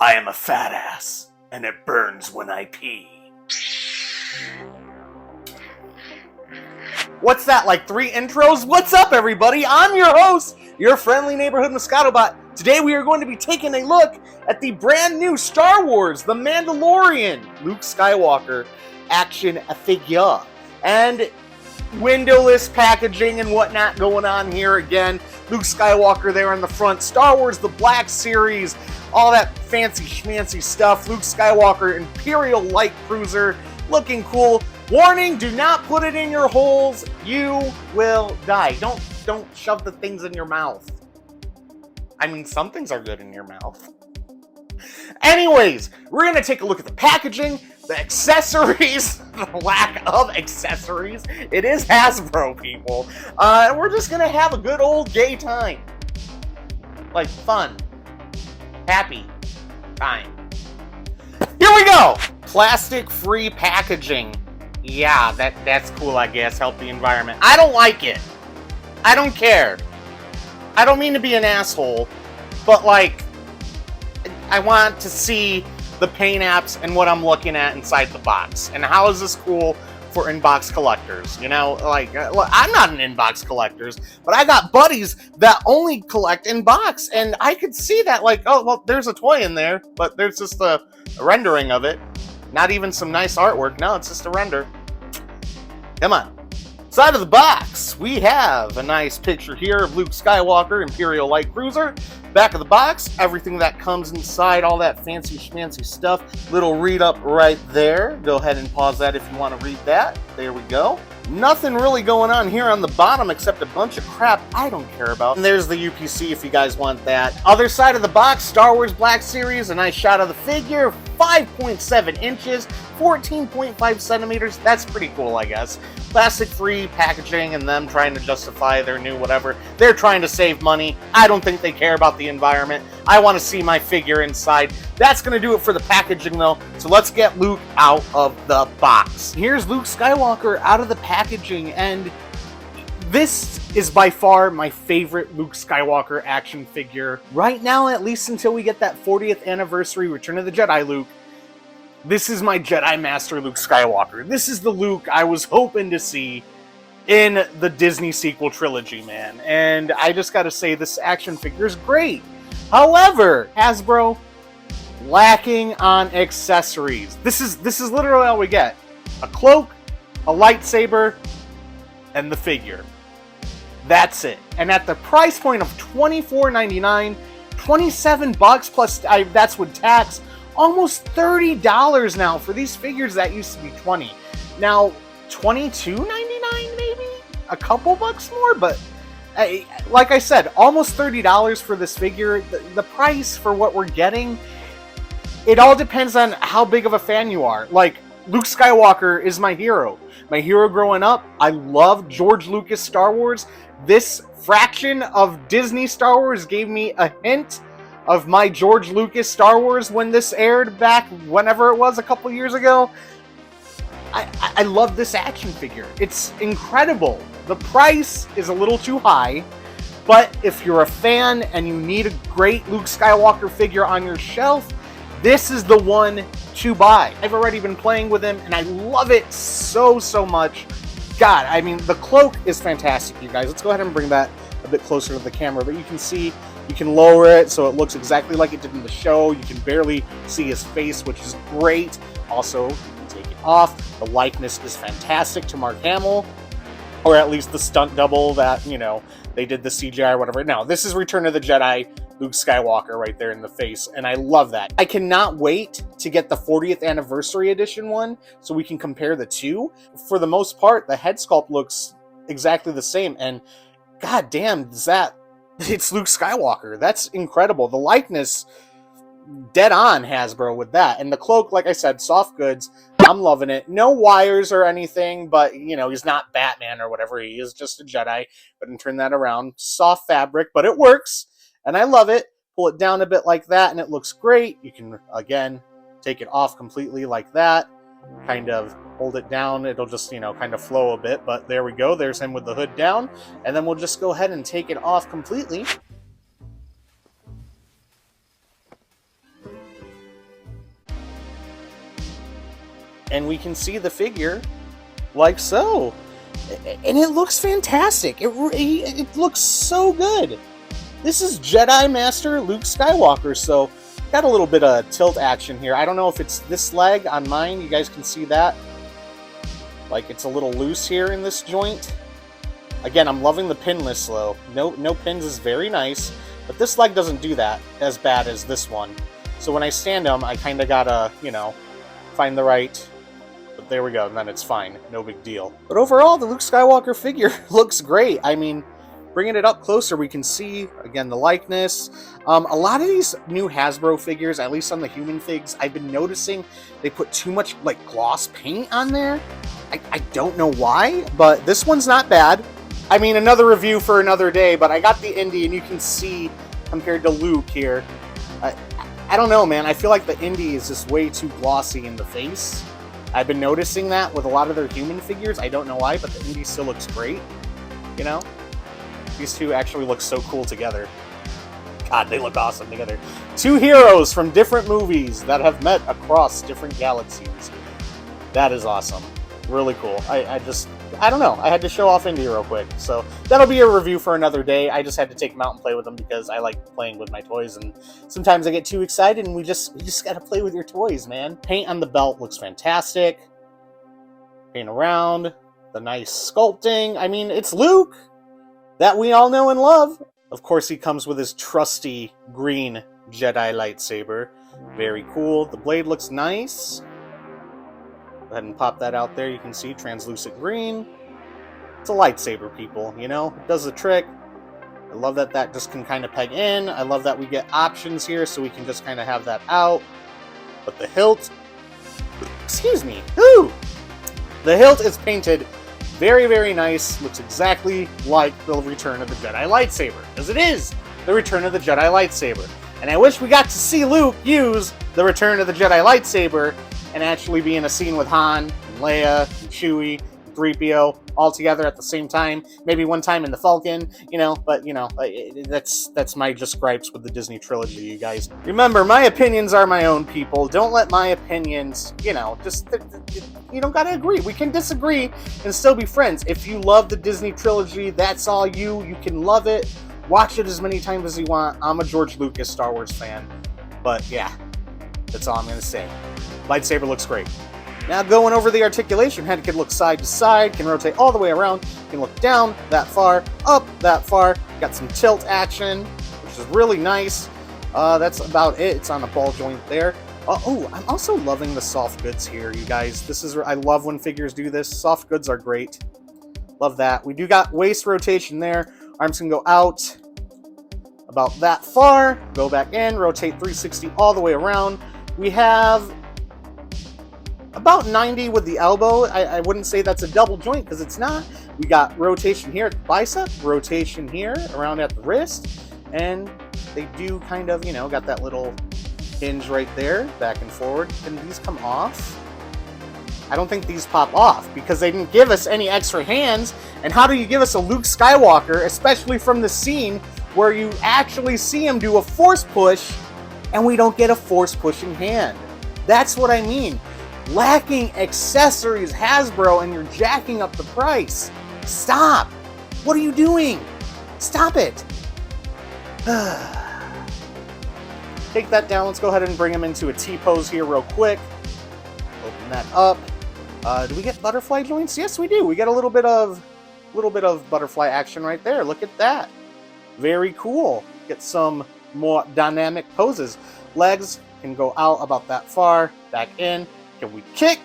I am a fat ass, and it burns when I pee. What's that, like 3 intros? What's up, everybody? I'm your host, your friendly neighborhood Moscatobot. Today we are going to be taking a look at the brand new Star Wars, The Mandalorian, Luke Skywalker action figure. And windowless packaging and whatnot going on here again. Luke Skywalker there in the front. Star Wars, the Black Series, all that fancy schmancy stuff. Luke Skywalker, Imperial Light Cruiser, looking cool. Warning, do not put it in your holes. You will die. Don't shove the things in your mouth. I mean, some things are good in your mouth. Anyways, we're going to take a look at the packaging, the accessories, the lack of accessories. It is Hasbro, people. And we're just going to have a good old gay time. Like, fun. Happy time. Here we go! Plastic-free packaging. Yeah, that's cool, I guess. Help the environment. I don't like it. I don't care. I don't mean to be an asshole, but, like, I want to see the paint apps and what I'm looking at inside the box. And how is this cool for inbox collectors? You know, like, I'm not an inbox collector, but I got buddies that only collect inbox. And I could see that, like, oh, well, there's a toy in there, but there's just a rendering of it. Not even some nice artwork. No, it's just a render. Come on. Side of the box, we have a nice picture here of Luke Skywalker, Imperial Light Cruiser. Back of the box, everything that comes inside, all that fancy schmancy stuff. Little read up right there. Go ahead and pause that if you want to read that. There we go. Nothing really going on here on the bottom except a bunch of crap I don't care about. And there's the UPC if you guys want that. Other side of the box, Star Wars Black Series, a nice shot of the figure. 5.7 inches, 14.5 centimeters. That's pretty cool, I guess. Plastic-free packaging and them trying to justify their new whatever. They're trying to save money. I don't think they care about the environment. I want to see my figure inside. That's going to do it for the packaging, though. So let's get Luke out of the box. Here's Luke Skywalker out of the packaging, and this is by far my favorite Luke Skywalker action figure. Right now, at least until we get that 40th anniversary Return of the Jedi Luke, this is my Jedi Master Luke Skywalker. This is the Luke I was hoping to see in the Disney sequel trilogy, man. And I just gotta say, this action figure is great. However, Hasbro, lacking on accessories. This is literally all we get. A cloak, a lightsaber, and the figure. That's it. And at the price point of $24.99, $27 plus, that's with tax, almost $30 now for these figures that used to be $20. Now, $22.99 maybe? A couple bucks more, but like I said, almost $30 for this figure. The price for what we're getting, it all depends on how big of a fan you are. Like, Luke Skywalker is my hero. My hero growing up. I loved George Lucas Star Wars. This fraction of Disney Star Wars gave me a hint of my George Lucas Star Wars when this aired back whenever it was a couple years ago. I love this action figure. It's incredible. The price is a little too high, but if you're a fan and you need a great Luke Skywalker figure on your shelf, this is the one to buy. I've already been playing with him, and I love it so much. God, I mean, the cloak is fantastic, you guys. Let's go ahead and bring that a bit closer to the camera, but you can see, you can lower it so it looks exactly like it did in the show. You can barely see his face, which is great. Also, you can take it off. The likeness is fantastic to Mark Hamill, or at least the stunt double that, you know, they did the CGI or whatever. No, this is Return of the Jedi Luke Skywalker right there in the face, and I love that. I cannot wait to get the 40th anniversary edition one so we can compare the two. For the most part, the head sculpt looks exactly the same, and god damn, it's Luke Skywalker. That's incredible. The likeness, dead on Hasbro with that. And the cloak, like I said, soft goods. I'm loving it. No wires or anything, but, you know, he's not Batman or whatever. He is just a Jedi. But and turn that around. Soft fabric, but it works. And I love it. Pull it down a bit like that, and it looks great. You can, again, take it off completely like that. Kind of hold it down. It'll just, you know, kind of flow a bit. But there we go. There's him with the hood down. And then we'll just go ahead and take it off completely. and we can see the figure like so. And it looks fantastic. It looks so good. This is Jedi Master Luke Skywalker, so got a little bit of tilt action here. I don't know if it's this leg on mine. You guys can see that. Like, it's a little loose here in this joint. Again, I'm loving the pinless though. No pins is very nice, but this leg doesn't do that as bad as this one. So when I stand them, I kind of gotta, you know, find the right... But there we go, and then it's fine. No big deal. But overall, the Luke Skywalker figure looks great. I mean, bringing it up closer, we can see, again, the likeness. A lot of these new Hasbro figures, at least on the human figs, I've been noticing they put too much, like, gloss paint on there. I don't know why, but this one's not bad. I mean, another review for another day, but I got the Indy, and you can see, compared to Luke here, I don't know, man. I feel like the Indy is just way too glossy in the face. I've been noticing that with a lot of their human figures. I don't know why, but the Indy still looks great. You know? These two actually look so cool together. God, they look awesome together. Two heroes from different movies that have met across different galaxies. That is awesome. Really cool. I don't know. I had to show off Indy real quick. So that'll be a review for another day. I just had to take them out and play with them because I like playing with my toys, and sometimes I get too excited, and we just gotta play with your toys, man. Paint on the belt looks fantastic. Paint around. The nice sculpting. I mean, it's Luke that we all know and love. Of course, he comes with his trusty green Jedi lightsaber. Very cool. The blade looks nice. Go ahead and pop that out there. You can see translucent green. It's a lightsaber, people, you know? It does the trick. I love that that just can kind of peg in. I love that we get options here, so we can just kind of have that out. But the hilt... Excuse me. Ooh! The hilt is painted very, very nice. Looks exactly like the Return of the Jedi lightsaber. Because it is the Return of the Jedi lightsaber. And I wish we got to see Luke use the Return of the Jedi lightsaber and actually be in a scene with Han, and Leia, and Chewie, and 3PO, all together at the same time. Maybe one time in the Falcon, you know, but, you know, that's my just gripes with the Disney trilogy, you guys. Remember, my opinions are my own, people. Don't let my opinions, you know, just, you don't gotta agree. We can disagree and still be friends. If you love the Disney trilogy, that's all you. You can love it. Watch it as many times as you want. I'm a George Lucas Star Wars fan. But, yeah, that's all I'm gonna say. Lightsaber looks great. Now going over the articulation, head can look side to side, can rotate all the way around, can look down that far, up that far, got some tilt action, which is really nice. That's about it. It's on a ball joint there. Oh, I'm also loving the soft goods here, you guys. I love when figures do this. Soft goods are great. Love that. We do got waist rotation there. Arms can go out about that far, go back in, rotate 360 all the way around. We have about 90 with the elbow. I wouldn't say that's a double joint because it's not. We got rotation here at the bicep, rotation here around at the wrist, and they do kind of, you know, got that little hinge right there, back and forward. Can these come off? I don't think these pop off because they didn't give us any extra hands. And how do you give us a Luke Skywalker, especially from the scene where you actually see him do a force push and we don't get a force pushing hand? That's what I mean. Lacking accessories, Hasbro, and you're jacking up the price. Stop! What are you doing? Stop it! Take that down. Let's go ahead and bring him into a T-pose here real quick. Open that up. Do we get butterfly joints? Yes, we do. We get a little bit of butterfly action right there. Look at that. Very cool. Get some more dynamic poses. Legs can go out about that far, back in. Can we kick?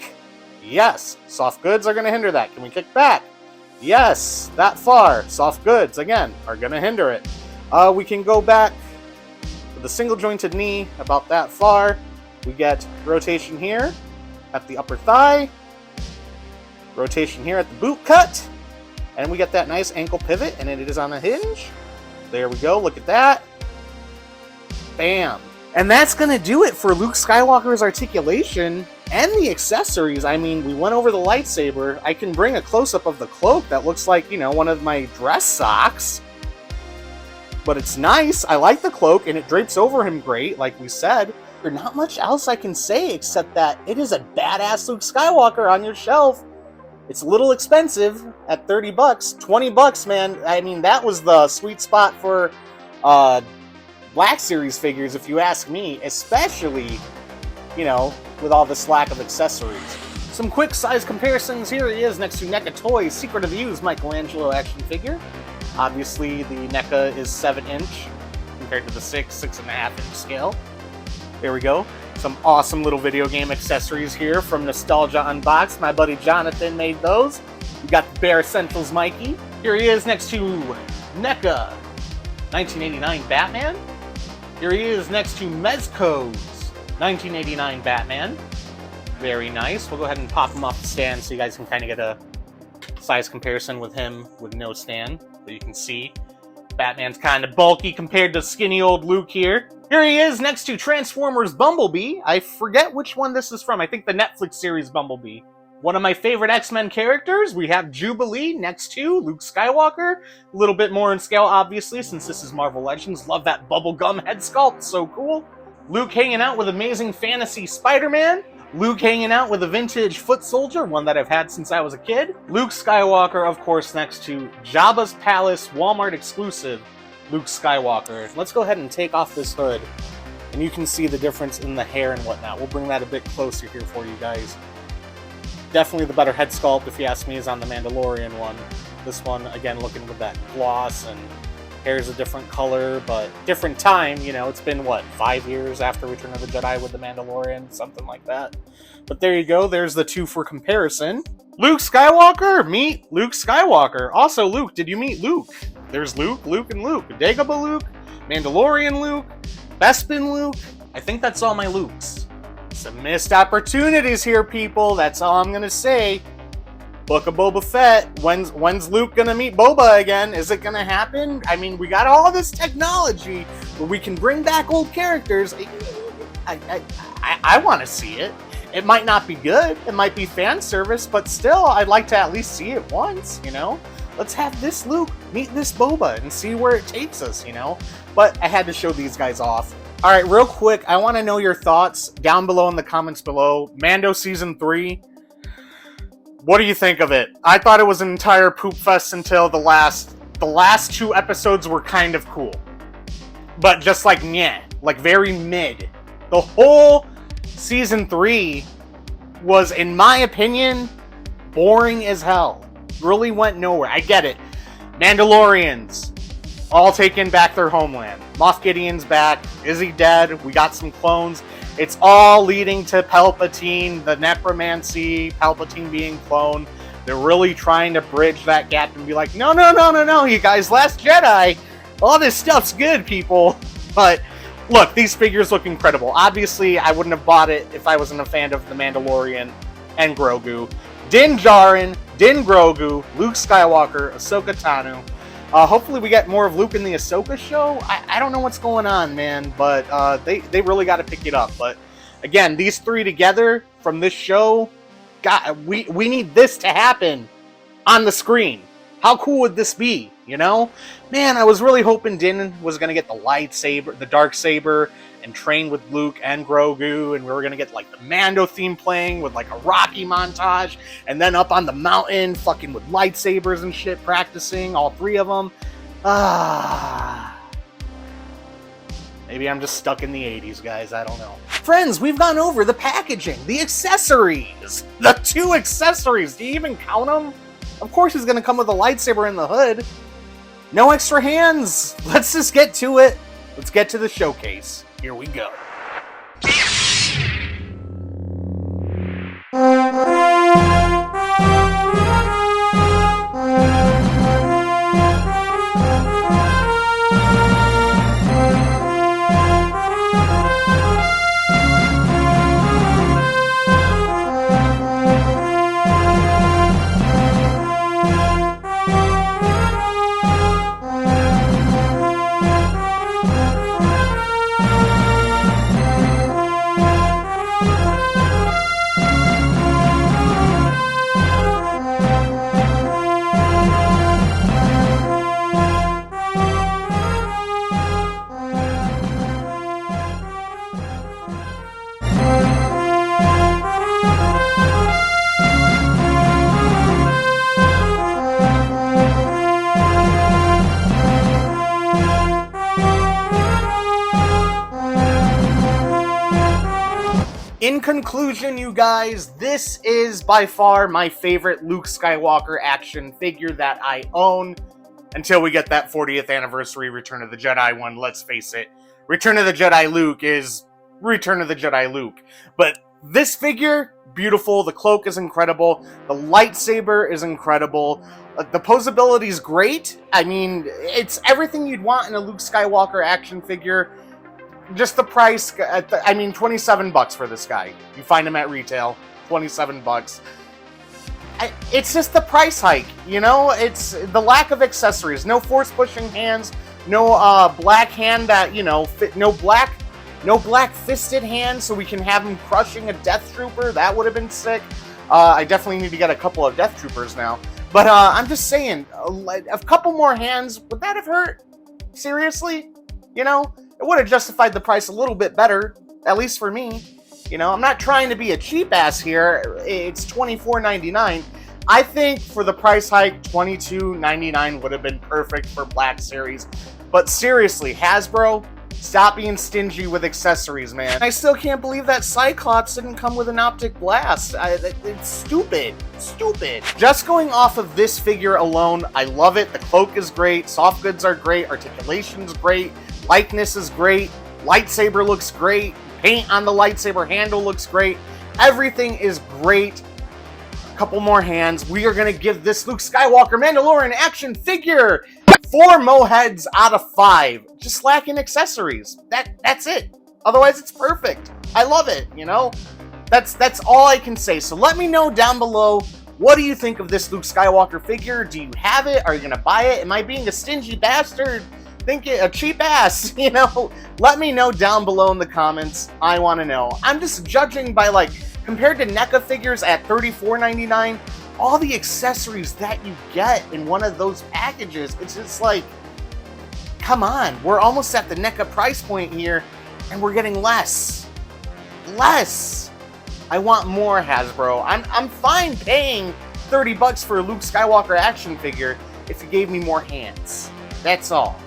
Yes. Soft goods are going to hinder that. Can we kick back? Yes. That far. Soft goods, again, are going to hinder it. We can go back with a single jointed knee about that far. We get rotation here at the upper thigh. Rotation here at the boot cut. And we get that nice ankle pivot, and it is on a hinge. There we go. Look at that. Bam. And that's going to do it for Luke Skywalker's articulation and the accessories. I mean, we went over the lightsaber. I can bring a close-up of the cloak that looks like, you know, one of my dress socks. But it's nice. I like the cloak, and it drapes over him great, like we said. There's not much else I can say except that it is a badass Luke Skywalker on your shelf. It's a little expensive at 30 bucks. 20 bucks, man. I mean, that was the sweet spot for Black Series figures, if you ask me. Especially, you know, with all this lack of accessories. Some quick size comparisons. Here he is next to NECA Toys Secret of the Ooze Michelangelo action figure. Obviously, the NECA is 7-inch compared to the 6.5 inch scale. There we go. Some awesome little video game accessories here from Nostalgia Unboxed. My buddy Jonathan made those. We got the Bear Essentials Mikey. Here he is next to NECA 1989 Batman. Here he is next to Mezco's 1989 Batman. Very nice. We'll go ahead and pop him off the stand so you guys can kind of get a size comparison with him with no stand. But you can see Batman's kind of bulky compared to skinny old Luke here. Here he is next to Transformers Bumblebee. I forget which one this is from. I think the Netflix series Bumblebee. One of my favorite X-Men characters. We have Jubilee next to Luke Skywalker. A little bit more in scale, obviously, since this is Marvel Legends. Love that bubblegum head sculpt. So cool. Luke hanging out with Amazing Fantasy Spider-Man. Luke hanging out with a vintage foot soldier, one that I've had since I was a kid. Luke Skywalker, of course, next to Jabba's Palace Walmart exclusive Luke Skywalker. Let's go ahead and take off this hood, and you can see the difference in the hair and whatnot. We'll bring that a bit closer here for you guys. Definitely the better head sculpt, if you ask me, is on the Mandalorian one. This one, again, looking with that gloss, and hair's a different color, but different time. You know, it's been, what, 5 years after Return of the Jedi with the Mandalorian? Something like that. But there you go. There's the two for comparison. Luke Skywalker, meet Luke Skywalker. Also, Luke, did you meet Luke? There's Luke, Luke, and Luke. Dagobah Luke, Mandalorian Luke, Bespin Luke. I think that's all my Lukes. Some missed opportunities here, people. That's all I'm gonna say. Book of Boba Fett. When's Luke gonna meet Boba again? Is it gonna happen? I mean, we got all this technology where we can bring back old characters. I want to see it. It might not be good. It might be fan service, but still, I'd like to at least see it once, you know? Let's have this Luke meet this Boba and see where it takes us, you know? But I had to show these guys off. All right, real quick, I want to know your thoughts down below in the comments below. Mando Season 3. What do you think of it? I thought it was an entire poop fest until the last 2 episodes were kind of cool. But just like meh, like very mid. The whole Season 3 was, in my opinion, boring as hell. Really went nowhere. I get it. Mandalorians all taking back their homeland. Moff Gideon's back. Is he dead? We got some clones. It's all leading to Palpatine, the necromancy, Palpatine being cloned. They're really trying to bridge that gap and be like, no, you guys, Last Jedi. All this stuff's good, people. But look, these figures look incredible. Obviously, I wouldn't have bought it if I wasn't a fan of The Mandalorian and Grogu. Din Djarin, Din Grogu, Luke Skywalker, Ahsoka Tano. Hopefully we get more of Luke in the Ahsoka show. I don't know what's going on, man, but they really got to pick it up. But again, these 3 together from this show, God, we need this to happen on the screen. How cool would this be, you know? Man, I was really hoping Din was going to get the lightsaber, the dark saber, and train with Luke and Grogu, and we were going to get, like, the Mando theme playing with, like, a Rocky montage, and then up on the mountain, fucking with lightsabers and shit, practicing, all 3 of them. Maybe I'm just stuck in the 80s, guys, I don't know. Friends, we've gone over the packaging, the accessories, the 2 accessories. Do you even count them? Of course he's going to come with a lightsaber in the hood. No extra hands. Let's just get to it. Let's get to the showcase. Here we go. in conclusion, you guys, this is by far my favorite Luke Skywalker action figure that I own. Until we get that 40th anniversary Return of the Jedi one, let's face it. Return of the Jedi Luke is Return of the Jedi Luke. But this figure, beautiful. The cloak is incredible. The lightsaber is incredible. The poseability is great. I mean, it's everything you'd want in a Luke Skywalker action figure. Just the price, I mean, $27 for this guy. You find him at retail, $27. It's just the price hike, you know? It's the lack of accessories. No force-pushing hands. No black hand that, you know, no black fisted hand so we can have him crushing a Death Trooper. That would have been sick. I definitely need to get a couple of Death Troopers now. But I'm just saying, a couple more hands, would that have hurt? Seriously? You know? It would have justified the price a little bit better, at least for me. You know, I'm not trying to be a cheap ass here. It's $24.99. I think for the price hike, $22.99 would have been perfect for Black Series. But seriously, Hasbro, stop being stingy with accessories, man. I still can't believe that Cyclops didn't come with an optic blast. It's stupid. Stupid. Just going off of this figure alone, I love it. The cloak is great. Soft goods are great. Articulation's great. Likeness is great. Lightsaber looks great. Paint on the lightsaber handle looks great. Everything is great. A couple more hands. We are going to give this Luke Skywalker Mandalorian action figure 4 Moheads out of 5. Just lacking accessories. That's it. Otherwise, it's perfect. I love it, you know? That's all I can say. So let me know down below, what do you think of this Luke Skywalker figure? Do you have it? Are you going to buy it? Am I being a stingy bastard? A cheap ass, you know? Let me know down below in the comments. I want to know. I'm just judging by, like, compared to NECA figures at $34.99, all the accessories that you get in one of those packages, it's just like, come on. We're almost at the NECA price point here, and we're getting less. Less. I want more, Hasbro. I'm fine paying $30 for a Luke Skywalker action figure if you gave me more hands. That's all.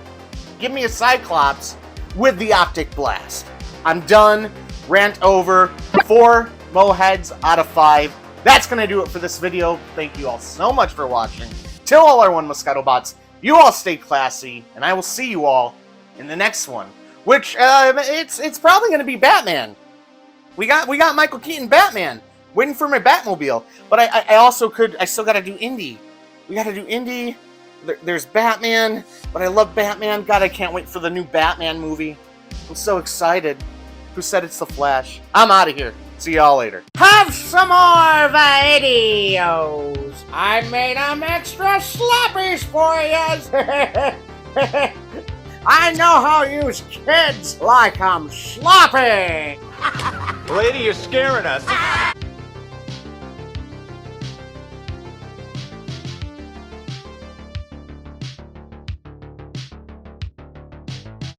Give me a Cyclops with the optic blast. I'm done. Rant over. 4 Moheads out of 5. That's going to do it for this video. Thank you all so much for watching. Till all our One Moscato bots, you all stay classy, and I will see you all in the next one. Which, it's probably going to be Batman. We got Michael Keaton Batman. Waiting for my Batmobile. But I still got to do Indy. We got to do Indy. There's Batman, but I love Batman. God, I can't wait for the new Batman movie. I'm so excited. Who said it's the Flash? I'm out of here. See y'all later. Have some more videos. I made them extra sloppies for you. I know how you kids like them sloppy. Lady, you're scaring us.